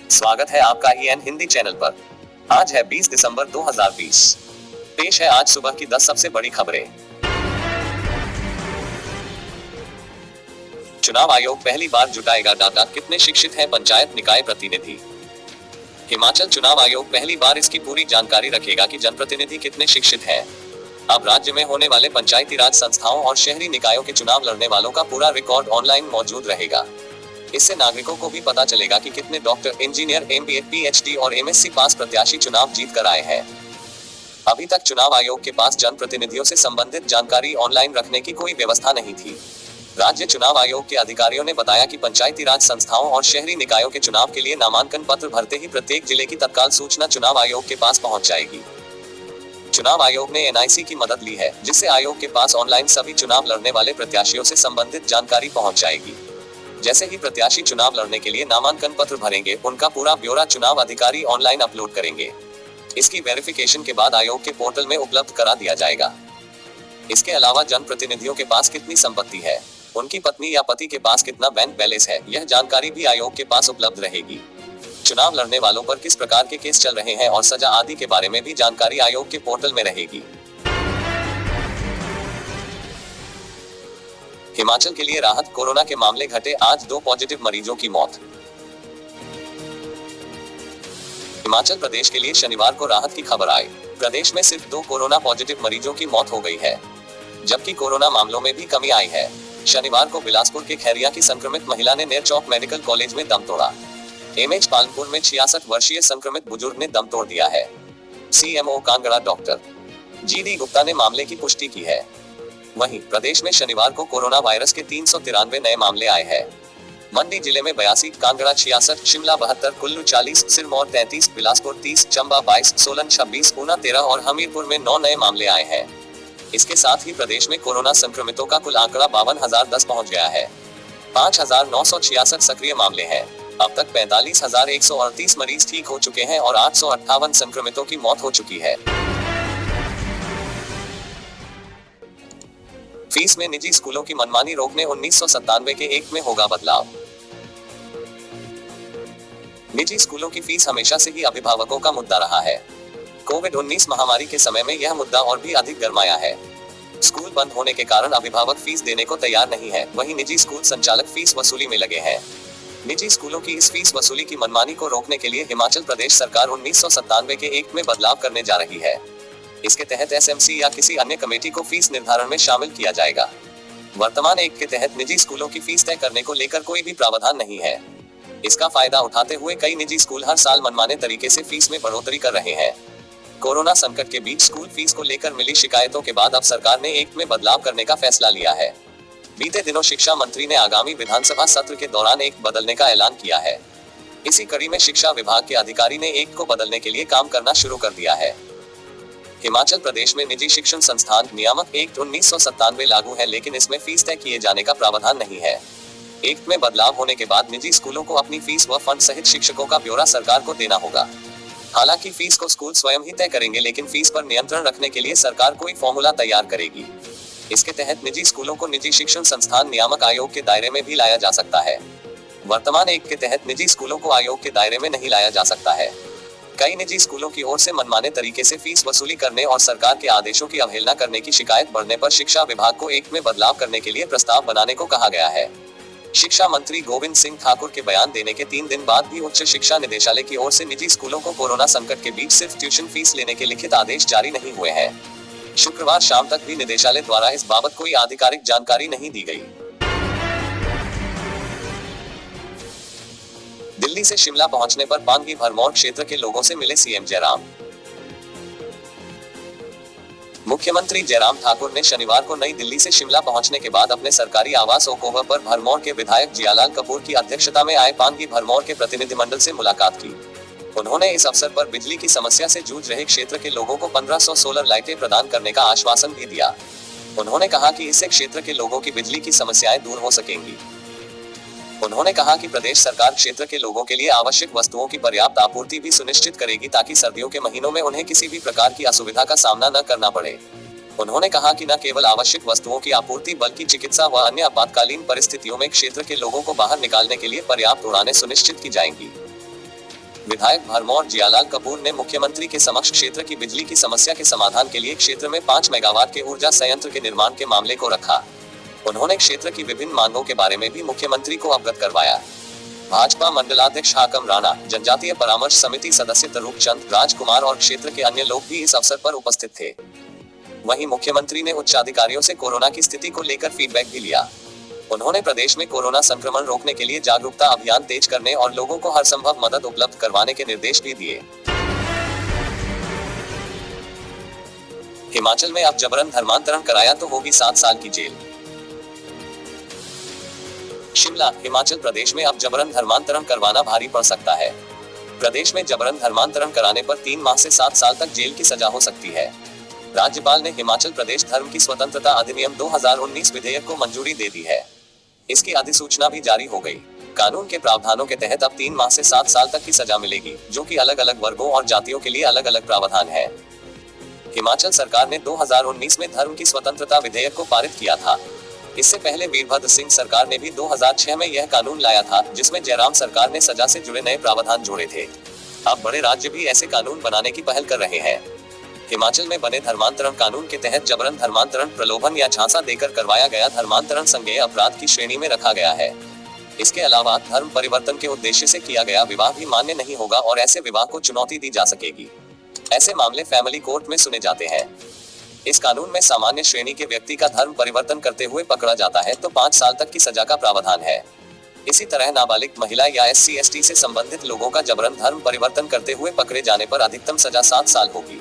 स्वागत है आपका EN हिंदी चैनल पर। आज है 20 दिसंबर 2020। पेश है आज सुबह की 10 सबसे बड़ी खबरें। चुनाव आयोग पहली बार जुटाएगा डाटा, कितने शिक्षित हैं पंचायत निकाय प्रतिनिधि। हिमाचल चुनाव आयोग पहली बार इसकी पूरी जानकारी रखेगा कि जनप्रतिनिधि कितने शिक्षित हैं। अब राज्य में होने वाले पंचायती राज संस्थाओं और शहरी निकायों के चुनाव लड़ने वालों का पूरा रिकॉर्ड ऑनलाइन मौजूद रहेगा। इससे नागरिकों को भी पता चलेगा कि कितने डॉक्टर, इंजीनियर, MBA, PhD और MSc पास प्रत्याशी चुनाव जीत कर आए हैं। अभी तक चुनाव आयोग के पास जनप्रतिनिधियों से संबंधित जानकारी ऑनलाइन रखने की कोई व्यवस्था नहीं थी। राज्य चुनाव आयोग के अधिकारियों ने बताया कि पंचायती राज संस्थाओं और शहरी निकायों के चुनाव के लिए नामांकन पत्र भरते ही प्रत्येक जिले की तत्काल सूचना चुनाव आयोग के पास पहुंच जाएगी। चुनाव आयोग ने NIC की मदद ली है, जिससे आयोग के पास ऑनलाइन सभी चुनाव लड़ने वाले प्रत्याशियों से संबंधित जानकारी पहुंच जाएगी। जैसे ही प्रत्याशी चुनाव लड़ने के लिए नामांकन पत्र भरेंगे, उनका पूरा ब्यौरा चुनाव अधिकारी ऑनलाइन अपलोड करेंगे। इसकी वेरिफिकेशन के बाद आयोग के पोर्टल में उपलब्ध करा दिया जाएगा। इसके अलावा जनप्रतिनिधियों के पास कितनी संपत्ति है, उनकी पत्नी या पति के पास कितना बैंक बैलेंस है, यह जानकारी भी आयोग के पास उपलब्ध रहेगी। चुनाव लड़ने वालों पर किस प्रकार के केस चल रहे हैं और सजा आदि के बारे में भी जानकारी आयोग के पोर्टल में रहेगी। हिमाचल के लिए राहत, कोरोना के मामले घटे, आज 2 पॉजिटिव मरीजों की मौत। हिमाचल प्रदेश के लिए शनिवार को राहत की खबर आई। प्रदेश में सिर्फ 2 कोरोना पॉजिटिव मरीजों की मौत हो गई है, जबकि कोरोना मामलों में भी कमी आई है। शनिवार को बिलासपुर के खैरिया की संक्रमित महिला ने नेरचौक मेडिकल कॉलेज में दम तोड़ा। MH पालनपुर में 66 वर्षीय संक्रमित बुजुर्ग ने दम तोड़ दिया है। CMO Kangra doctor GD Gupta ने मामले की पुष्टि की है। वहीं प्रदेश में शनिवार को कोरोना वायरस के 393 नए मामले आए हैं। मंडी जिले में 82, कांगड़ा 66, शिमला 72, कुल्लू 40, सिरमौर 33, बिलासपुर 30, चंबा 22, सोलन 26, ऊना 13 और हमीरपुर में 9 नए मामले आए हैं। इसके साथ ही प्रदेश में कोरोना संक्रमितों का कुल आंकड़ा 52,010 पहुंच गया है। 5,966 सक्रिय मामले हैं। अब तक 45,138 मरीज ठीक हो चुके हैं और 858 संक्रमितों की मौत हो चुकी है। फीस में निजी स्कूलों की मनमानी रोकने 1997 के एक्ट में होगा बदलाव। निजी स्कूलों की फीस हमेशा से ही अभिभावकों का मुद्दा रहा है। कोविड-19 महामारी के समय में यह मुद्दा और भी अधिक गरमाया है। स्कूल बंद होने के कारण अभिभावक फीस देने को तैयार नहीं है, वहीं निजी स्कूल संचालक फीस वसूली में लगे हैं। निजी स्कूलों की इस फीस वसूली की मनमानी को रोकने के लिए हिमाचल प्रदेश सरकार 1997 के एक्ट में बदलाव करने जा रही है। इसके तहत SMC या किसी अन्य कमेटी को फीस निर्धारण में शामिल किया जाएगा। वर्तमान एक्ट के तहत निजी स्कूलों की फीस तय करने को लेकर कोई भी प्रावधान नहीं है। इसका फायदा उठाते हुए कई निजी स्कूल हर साल मनमाने तरीके से फीस में बढ़ोतरी कर रहे हैं। कोरोना संकट के बीच स्कूल फीस को लेकर मिली शिकायतों के बाद अब सरकार ने एक्ट में बदलाव करने का फैसला लिया है। बीते दिनों शिक्षा मंत्री ने आगामी विधानसभा सत्र के दौरान एक्ट बदलने का ऐलान किया है। इसी कड़ी में शिक्षा विभाग के अधिकारी ने एक्ट को बदलने के लिए काम करना शुरू कर दिया है। हिमाचल प्रदेश में निजी शिक्षण संस्थान नियामक एक्ट 1997 लागू है, लेकिन इसमें फीस तय किए जाने का प्रावधान नहीं है। एक्ट में बदलाव होने के बाद निजी स्कूलों को अपनी फीस व फंड सहित शिक्षकों का ब्यौरा सरकार को देना होगा। हालांकि फीस को स्कूल स्वयं ही तय करेंगे, लेकिन फीस पर नियंत्रण रखने के लिए सरकार कोई फॉर्मूला तैयार करेगी। इसके तहत निजी स्कूलों को निजी शिक्षण संस्थान नियामक आयोग के दायरे में भी लाया जा सकता है। वर्तमान एक्ट के तहत निजी स्कूलों को आयोग के दायरे में नहीं लाया जा सकता है। कई निजी स्कूलों की ओर से मनमाने तरीके से फीस वसूली करने और सरकार के आदेशों की अवहेलना करने की शिकायत बढ़ने पर शिक्षा विभाग को एक्ट में बदलाव करने के लिए प्रस्ताव बनाने को कहा गया है। शिक्षा मंत्री गोविंद सिंह ठाकुर के बयान देने के 3 दिन बाद भी उच्च शिक्षा निदेशालय की ओर से निजी स्कूलों को कोरोना संकट के बीच सिर्फ ट्यूशन फीस लेने के लिखित आदेश जारी नहीं हुए हैं। शुक्रवार शाम तक भी निदेशालय द्वारा इस बाबत कोई आधिकारिक जानकारी नहीं दी गई। दिल्ली से शिमला पहुंचने पर पांगी भरमौर क्षेत्र के लोगों से मिले CM जयराम। मुख्यमंत्री जयराम ठाकुर ने शनिवार को नई दिल्ली से शिमला पहुंचने के बाद अपने सरकारी आवास ओक ओवर पर भरमौर के विधायक जियालाल कपूर की अध्यक्षता में आए पांगी भरमौर के प्रतिनिधिमंडल से मुलाकात की। उन्होंने इस अवसर पर बिजली की समस्या से जूझ रहे क्षेत्र के लोगों को 1500 सोलर लाइटें प्रदान करने का आश्वासन भी दिया। उन्होंने कहा कि इससे क्षेत्र के लोगों की बिजली की समस्याएं दूर हो सकेंगी। उन्होंने कहा कि प्रदेश सरकार क्षेत्र के लोगों के लिए आवश्यक वस्तुओं की पर्याप्त आपूर्ति भी सुनिश्चित करेगी, ताकि सर्दियों के महीनों में उन्हें किसी भी प्रकार की असुविधा का सामना न करना पड़े। उन्होंने कहा कि न केवल आवश्यक वस्तुओं की आपूर्ति बल्कि चिकित्सा व अन्य आपातकालीन परिस्थितियों में क्षेत्र के लोगों को बाहर निकालने के लिए पर्याप्त उड़ानें सुनिश्चित की जाएंगी। विधायक भरमौर जियालाल कपूर ने मुख्यमंत्री के समक्ष क्षेत्र की बिजली की समस्या के समाधान के लिए क्षेत्र में 5 मेगावाट के ऊर्जा संयंत्र के निर्माण के मामले को रखा। उन्होंने क्षेत्र की विभिन्न मांगों के बारे में भी मुख्यमंत्री को अवगत करवाया। भाजपा मंडलाध्यक्ष हाकम राणा, जनजातीय परामर्श समिति सदस्य तरूप चंद, राजकुमार और क्षेत्र के अन्य लोग भी इस अवसर पर उपस्थित थे। वहीं मुख्यमंत्री ने उच्च अधिकारियों से कोरोना की स्थिति को लेकर फीडबैक भी लिया। उन्होंने प्रदेश में कोरोना संक्रमण रोकने के लिए जागरूकता अभियान तेज करने और लोगों को हर संभव मदद उपलब्ध करवाने के निर्देश भी दिए। हिमाचल में अब जबरन धर्मांतरण कराया तो होगी 7 साल की जेल। शिमला, हिमाचल प्रदेश में अब जबरन धर्मांतरण करवाना भारी पड़ सकता है। प्रदेश में जबरन धर्मांतरण कराने पर 3 माह से 7 साल तक जेल की सजा हो सकती है। राज्यपाल ने हिमाचल प्रदेश धर्म की स्वतंत्रता अधिनियम 2019 विधेयक को मंजूरी दे दी है। इसकी अधिसूचना भी जारी हो गई। कानून के प्रावधानों के तहत अब 3 माह से 7 साल तक की सजा मिलेगी, जो कि अलग अलग वर्गों और जातियों के लिए अलग अलग प्रावधान है। हिमाचल सरकार ने 2019 में धर्म की स्वतंत्रता विधेयक को पारित किया था। इससे पहले वीरभद्र सिंह सरकार ने भी 2006 में यह कानून लाया था, जिसमें जयराम सरकार ने सजा से जुड़े नए प्रावधान जोड़े थे। अब बड़े राज्य भी ऐसे कानून बनाने की पहल कर रहे हैं। हिमाचल में बने धर्मांतरण कानून के तहत जबरन धर्मांतरण, प्रलोभन या झांसा देकर करवाया गया धर्मांतरण संज्ञेय अपराध की श्रेणी में रखा गया है। इसके अलावा धर्म परिवर्तन के उद्देश्य से किया गया विवाह भी मान्य नहीं होगा और ऐसे विवाह को चुनौती दी जा सकेगी। ऐसे मामले फैमिली कोर्ट में सुने जाते हैं। इस कानून में सामान्य श्रेणी के व्यक्ति का धर्म परिवर्तन करते हुए पकड़ा जाता है तो 5 साल तक की सजा का प्रावधान है। इसी तरह नाबालिग महिला या SC/ST से संबंधित लोगों का जबरन धर्म परिवर्तन करते हुए पकड़े जाने पर अधिकतम सजा 7 साल होगी।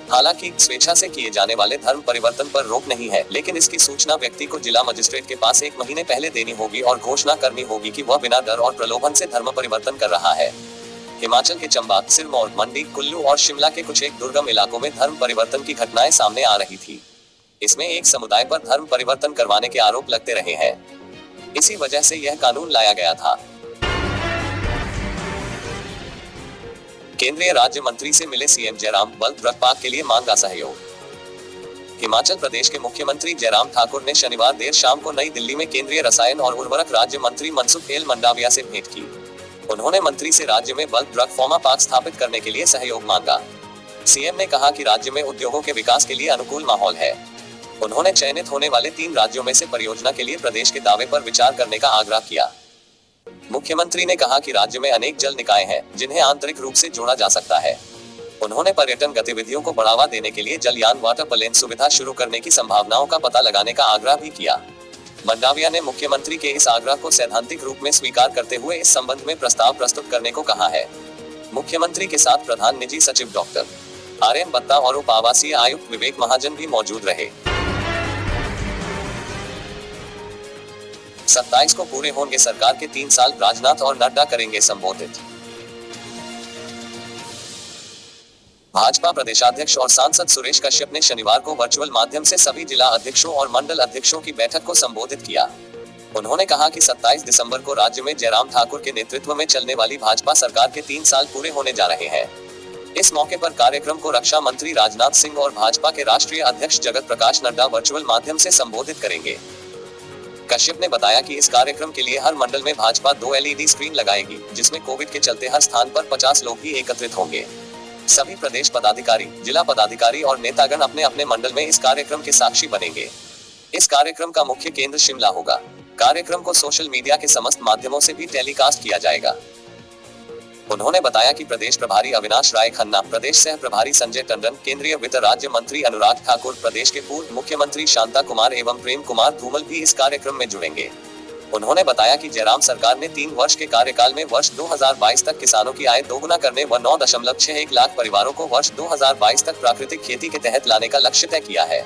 हालांकि स्वेच्छा से किए जाने वाले धर्म परिवर्तन पर रोक नहीं है, लेकिन इसकी सूचना व्यक्ति को जिला मजिस्ट्रेट के पास 1 महीने पहले देनी होगी और घोषणा करनी होगी कि वह बिना डर और प्रलोभन से धर्म परिवर्तन कर रहा है। हिमाचल के चंबा, सिरमौर, मंडी, कुल्लू और शिमला के कुछ एक दुर्गम इलाकों में धर्म परिवर्तन की घटनाएं सामने आ रही थी। इसमें एक समुदाय पर धर्म परिवर्तन करवाने के आरोप लगते रहे हैं। इसी वजह से यह कानून लाया गया था। केंद्रीय राज्य मंत्री से मिले CM Jairam, bulk drug park के लिए मांगा सहयोग। हिमाचल प्रदेश के मुख्यमंत्री जयराम ठाकुर ने शनिवार देर शाम को नई दिल्ली में केंद्रीय रसायन और उर्वरक राज्य मंत्री मनसुख एल मंडाविया से भेंट की। उन्होंने मंत्री से राज्य में बल्क ड्रग फार्मा पार्क स्थापित करने के लिए सहयोग मांगा। सीएम ने कहा कि राज्य में उद्योगों के विकास के लिए अनुकूल माहौल है। उन्होंने चयनित होने वाले 3 राज्यों में से परियोजना के लिए प्रदेश के दावे पर विचार करने का आग्रह किया। मुख्यमंत्री ने कहा कि राज्य में अनेक जल निकाय हैं, जिन्हें आंतरिक रूप से जोड़ा जा सकता है। उन्होंने पर्यटन गतिविधियों को बढ़ावा देने के लिए जलयान वाटर प्लेन सुविधा शुरू करने की संभावनाओं का पता लगाने का आग्रह भी किया। मंडाविया ने मुख्यमंत्री के इस आग्रह को सैद्धांतिक रूप में स्वीकार करते हुए इस संबंध में प्रस्ताव प्रस्तुत करने को कहा है। मुख्यमंत्री के साथ प्रधान निजी सचिव डॉक्टर आर्यन बत्ता और उप आवासीय आयुक्त विवेक महाजन भी मौजूद रहे। 27 को पूरे होंगे सरकार के 3 साल, राजनाथ और नड्डा करेंगे संबोधित। भाजपा प्रदेशाध्यक्ष और सांसद सुरेश कश्यप ने शनिवार को वर्चुअल माध्यम से सभी जिला अध्यक्षों और मंडल अध्यक्षों की बैठक को संबोधित किया। उन्होंने कहा कि 27 दिसंबर को राज्य में जयराम ठाकुर के नेतृत्व में चलने वाली भाजपा सरकार के 3 साल पूरे होने जा रहे हैं। इस मौके पर कार्यक्रम को रक्षा मंत्री राजनाथ सिंह और भाजपा के राष्ट्रीय अध्यक्ष जगत प्रकाश नड्डा वर्चुअल माध्यम से संबोधित करेंगे। कश्यप ने बताया कि इस कार्यक्रम के लिए हर मंडल में भाजपा 2 LED स्क्रीन लगाएगी, जिसमें कोविड के चलते हर स्थान पर 50 लोग ही एकत्रित होंगे। सभी प्रदेश पदाधिकारी, जिला पदाधिकारी और नेतागण अपने अपने मंडल में इस कार्यक्रम के साक्षी बनेंगे। इस कार्यक्रम का मुख्य केंद्र शिमला होगा। कार्यक्रम को सोशल मीडिया के समस्त माध्यमों से भी टेलीकास्ट किया जाएगा। उन्होंने बताया कि प्रदेश प्रभारी अविनाश राय खन्ना, प्रदेश सह प्रभारी संजय टंडन, केंद्रीय वित्त राज्य मंत्री अनुराग ठाकुर, प्रदेश के पूर्व मुख्यमंत्री शांता कुमार एवं प्रेम कुमार धूमल भी इस कार्यक्रम में जुड़ेंगे। उन्होंने बताया कि जयराम सरकार ने 3 वर्ष के कार्यकाल में वर्ष 2022 तक किसानों की आय दोगुना करने व 9.61 लाख परिवारों को वर्ष 2022 तक प्राकृतिक खेती के तहत लाने का लक्ष्य तय किया है।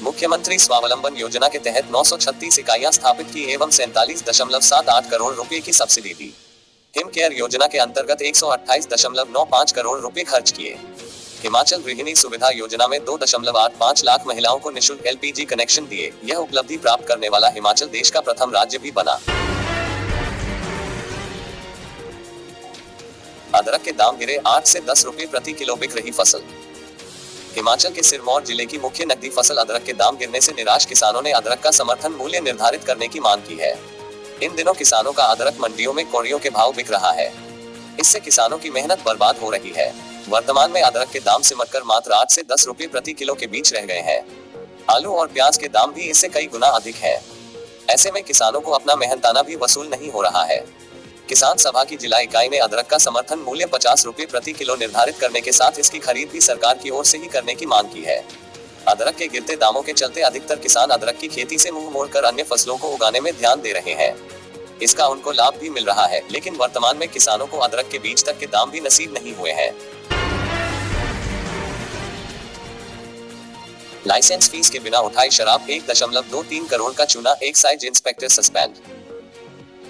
मुख्यमंत्री स्वावलंबन योजना के तहत 936 इकाइयां स्थापित की एवं 47.78 करोड़ रुपए की सब्सिडी दी। हिम केयर योजना के अंतर्गत 128.95 करोड़ रुपए खर्च किए। हिमाचल गृहिणी सुविधा योजना में 2.85 लाख महिलाओं को निःशुल्क LPG कनेक्शन दिए। यह उपलब्धि प्राप्त करने वाला हिमाचल देश का प्रथम राज्य भी बना। अदरक के दाम गिरे, 8 से 10 रुपए प्रति किलो बिक रही फसल। हिमाचल के सिरमौर जिले की मुख्य नकदी फसल अदरक के दाम गिरने से निराश किसानों ने अदरक का समर्थन मूल्य निर्धारित करने की मांग की है। इन दिनों किसानों का अदरक मंडियों में कौड़ियों के भाव बिक रहा है। इससे किसानों की मेहनत बर्बाद हो रही है। वर्तमान में अदरक के दाम सिमटकर मात्र 8 से 10 रुपए प्रति किलो के बीच रह गए हैं। आलू और प्याज के दाम भी इससे कई गुना अधिक है। ऐसे में किसानों को अपना मेहनताना भी वसूल नहीं हो रहा है। किसान सभा की जिला इकाई ने अदरक का समर्थन मूल्य 50 रुपए प्रति किलो निर्धारित करने के साथ इसकी खरीद भी सरकार की ओर से ही करने की मांग की है। अदरक के गिरते दामों के चलते अधिकतर किसान अदरक की खेती से मुंह मोड़कर अन्य फसलों को उगाने में ध्यान दे रहे हैं। इसका उनको लाभ भी मिल रहा है, लेकिन वर्तमान में किसानों को अदरक के बीज तक के दाम भी नसीब नहीं हुए हैं। लाइसेंस फीस के बिना उठाई शराब 1.23 करोड़ का चूना एक्साइज इंस्पेक्टर सस्पेंड।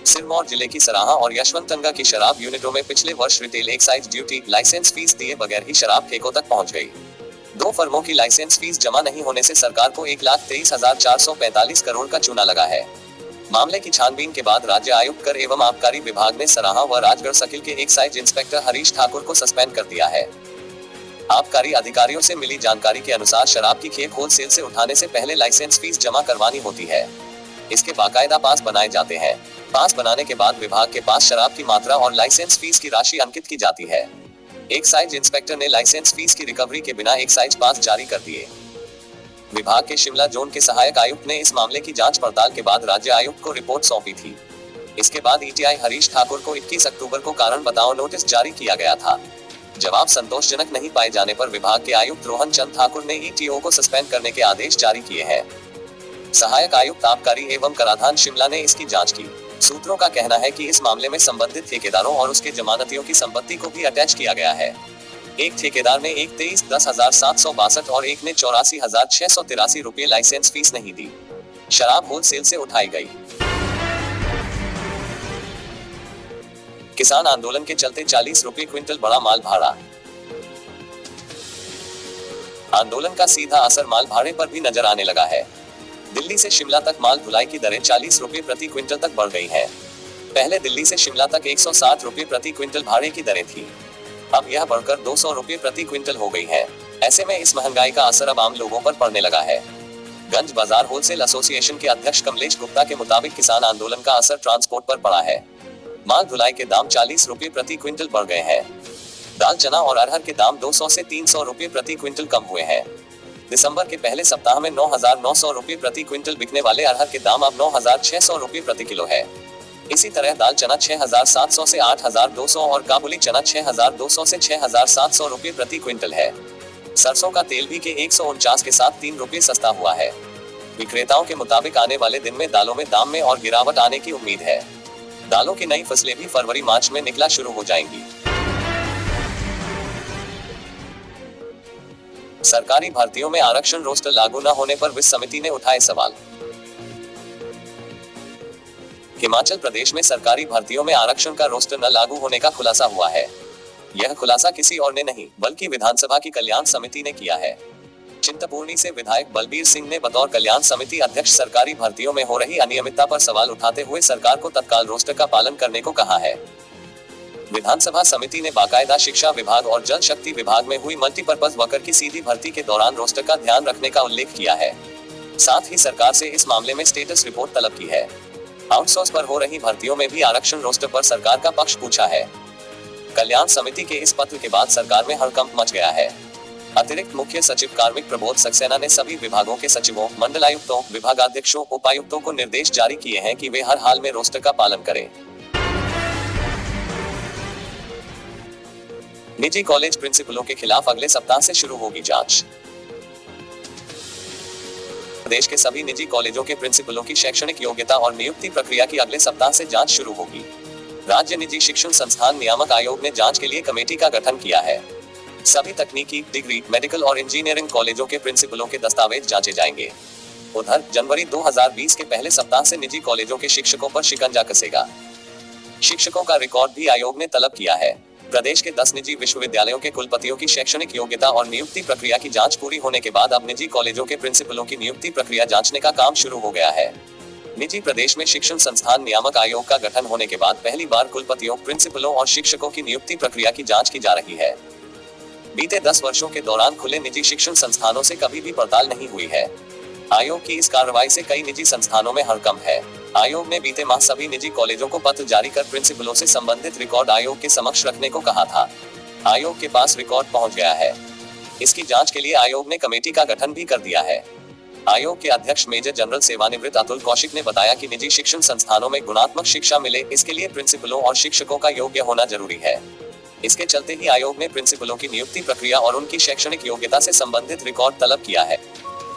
सिरमौर जिले की सराहा और यशवंतनगर की शराब यूनिटों में पिछले वर्ष retail excise duty licence fees दिए बगैर ही शराब ठेकों तक पहुंच गई। 2 फर्मों की लाइसेंस फीस जमा नहीं होने से सरकार को 1,23,445 करोड़ का चूना लगा है। मामले की छानबीन के बाद राज्य आयुक्त कर एवं आबकारी विभाग ने सराहा व राजगढ़ सर्किल के एक्साइज इंस्पेक्टर हरीश ठाकुर को सस्पेंड कर दिया है। आबकारी अधिकारियों से मिली जानकारी के अनुसार शराब की खेप होलसेल से उठाने से पहले लाइसेंस फीस जमा करवानी होती है। इसके बाकायदा पास बनाए जाते हैं। पास बनाने के बाद विभाग के पास शराब की मात्रा और लाइसेंस फीस की राशि अंकित की जाती है। एक्साइज इंस्पेक्टर ने लाइसेंस फीस की रिकवरी के बिना एक्साइज पास जारी कर दिए। विभाग के शिमला जोन के सहायक आयुक्त ने इस मामले की जांच पड़ताल के बाद राज्य आयुक्त को रिपोर्ट सौंपी थी। इसके बाद ईटीआई हरीश ठाकुर को 21 अक्टूबर को कारण बताओ नोटिस जारी किया गया था। जवाब संतोषजनक नहीं पाए जाने पर विभाग के आयुक्त रोहन चंद ठाकुर ने ईटीओ को सस्पेंड करने के आदेश जारी किए हैं। सहायक आयुक्त आबकारी एवं कराधान शिमला ने इसकी जांच की। सूत्रों का कहना है कि इस मामले में संबंधित ठेकेदारों और उसके जमानतियों की संपत्ति को भी अटैच किया गया है। एक ठेकेदार ने 1,23,10,762 और एक ने 84,683 रुपए लाइसेंस फीस नहीं दी। शराब होलसेल से उठाई गई। किसान आंदोलन के चलते 40 रुपए क्विंटल बड़ा माल भाड़ा। आंदोलन का सीधा असर माल भाड़े पर भी नजर आने लगा है। दिल्ली से शिमला तक माल ढुलाई की दरें 40 रुपए प्रति क्विंटल तक बढ़ गई हैं। पहले दिल्ली से शिमला तक 160 रुपए प्रति क्विंटल भाड़े की दरें थी। अब यह बढ़कर 200 रुपए प्रति क्विंटल हो गई है। ऐसे में इस महंगाई का असर अब आम लोगों पर पड़ने लगा है। गंज बाजार होलसेल एसोसिएशन के अध्यक्ष कमलेश गुप्ता के मुताबिक किसान आंदोलन का असर ट्रांसपोर्ट पर पड़ा है। माल ढुलाई के दाम 40 रुपए प्रति क्विंटल बढ़ गए हैं। दाल, चना और अरहर के दाम 200 से 300 रुपए प्रति क्विंटल कम हुए हैं। दिसंबर के पहले सप्ताह में 9,900 रुपए प्रति क्विंटल बिकने वाले अरहर के दाम अब 9,600 रुपए प्रति किलो है। इसी तरह दाल चना 6,700 से 8,200 और काबुली चना 6,200 से 6,700 रुपए प्रति क्विंटल है। सरसों का तेल भी के 149 के साथ 3 रुपए सस्ता हुआ है। विक्रेताओं के मुताबिक आने वाले दिन में दालों में दाम में और गिरावट आने की उम्मीद है। दालों की नई फसलें भी फरवरी-मार्च में निकला शुरू हो जाएंगी। सरकारी भर्तियों में आरक्षण रोस्टर लागू न होने पर वित्त समिति ने उठाए सवाल। हिमाचल प्रदेश में सरकारी भर्तियों में आरक्षण का रोस्टर न लागू होने का खुलासा हुआ है। यह खुलासा किसी और ने नहीं बल्कि विधानसभा की कल्याण समिति ने किया है। चिंतपूर्णी से विधायक बलबीर सिंह ने बतौर कल्याण समिति अध्यक्ष सरकारी भर्तियों में हो रही अनियमितता पर सवाल उठाते हुए सरकार को तत्काल रोस्टर का पालन करने को कहा है। विधानसभा समिति ने बाकायदा शिक्षा विभाग और जल शक्ति विभाग में हुई मल्टीपर्पज वर्कर की सीधी भर्ती के दौरान रोस्टर का ध्यान रखने का उल्लेख किया है। साथ ही सरकार से इस मामले में स्टेटस रिपोर्ट तलब की है। आउटसोर्स पर हो रही भर्तियों में भी आरक्षण रोस्टर पर सरकार का पक्ष पूछा है। कल्याण समिति के इस पत्र के बाद सरकार में हड़कंप मच गया है। अतिरिक्त मुख्य सचिव कार्मिक प्रबोध सक्सेना ने सभी विभागों के सचिवों, मंडलायुक्तों, विभागाध्यक्षों, उपायुक्तों को निर्देश जारी किए हैं कि वे हर हाल में रोस्टर का पालन करें। निजी कॉलेज प्रिंसिपलों के खिलाफ अगले सप्ताह से शुरू होगी जांच। प्रदेश के सभी निजी कॉलेजों के प्रिंसिपलों की शैक्षणिक योग्यता और नियुक्ति प्रक्रिया की अगले सप्ताह से जांच शुरू होगी। राज्य निजी शिक्षण संस्थान नियामक आयोग ने जांच के लिए कमेटी का गठन किया है। सभी तकनीकी, डिग्री, मेडिकल और इंजीनियरिंग कॉलेजों के प्रिंसिपलों के दस्तावेज जांचे जाएंगे। उधर जनवरी 2020 के पहले सप्ताह से निजी कॉलेजों के शिक्षकों पर शिकंजा कसेगा। शिक्षकों का रिकॉर्ड भी आयोग ने तलब किया है। प्रदेश के 10 निजी विश्वविद्यालयों के कुलपतियों की शैक्षणिक योग्यता और नियुक्ति प्रक्रिया की जांच पूरी होने के बाद अब निजी कॉलेजों के प्रिंसिपलों की नियुक्ति प्रक्रिया जांचने का काम शुरू हो गया है। निजी प्रदेश में शिक्षण संस्थान नियामक आयोग का गठन होने के बाद पहली बार कुलपतियों, प्रिंसिपलों और शिक्षकों की नियुक्ति प्रक्रिया की जांच की जा रही है। बीते 10 वर्षों के दौरान खुले निजी शिक्षण संस्थानों से कभी भी पड़ताल नहीं हुई है। आयोग की इस कार्रवाई से कई निजी संस्थानों में हड़कंप है। आयोग ने बीते माह सभी निजी कॉलेजों को पत्र जारी कर प्रिंसिपलों से संबंधित रिकॉर्ड आयोग के समक्ष रखने को कहा था। आयोग के पास रिकॉर्ड पहुंच गया है। इसकी जांच के लिए आयोग ने कमेटी का गठन भी कर दिया है। आयोग के अध्यक्ष मेजर जनरल सेवानिवृत्त अतुल कौशिक ने बताया कि निजी शिक्षण संस्थानों में गुणात्मक शिक्षा मिले, इसके लिए प्रिंसिपलों और शिक्षकों का योग्य होना जरूरी है। इसके चलते ही आयोग ने प्रिंसिपलों की नियुक्ति प्रक्रिया और उनकी शैक्षणिक योग्यता से संबंधित रिकॉर्ड तलब किया है।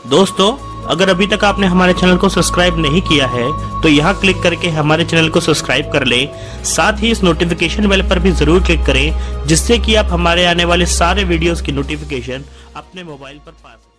दोस्तों, अगर अभी तक आपने हमारे चैनल को सब्सक्राइब नहीं किया है तो यहाँ क्लिक करके हमारे चैनल को सब्सक्राइब कर लें। साथ ही इस नोटिफिकेशन बेल पर भी जरूर क्लिक करें, जिससे कि आप हमारे आने वाले सारे वीडियोस की नोटिफिकेशन अपने मोबाइल पर पा सकें।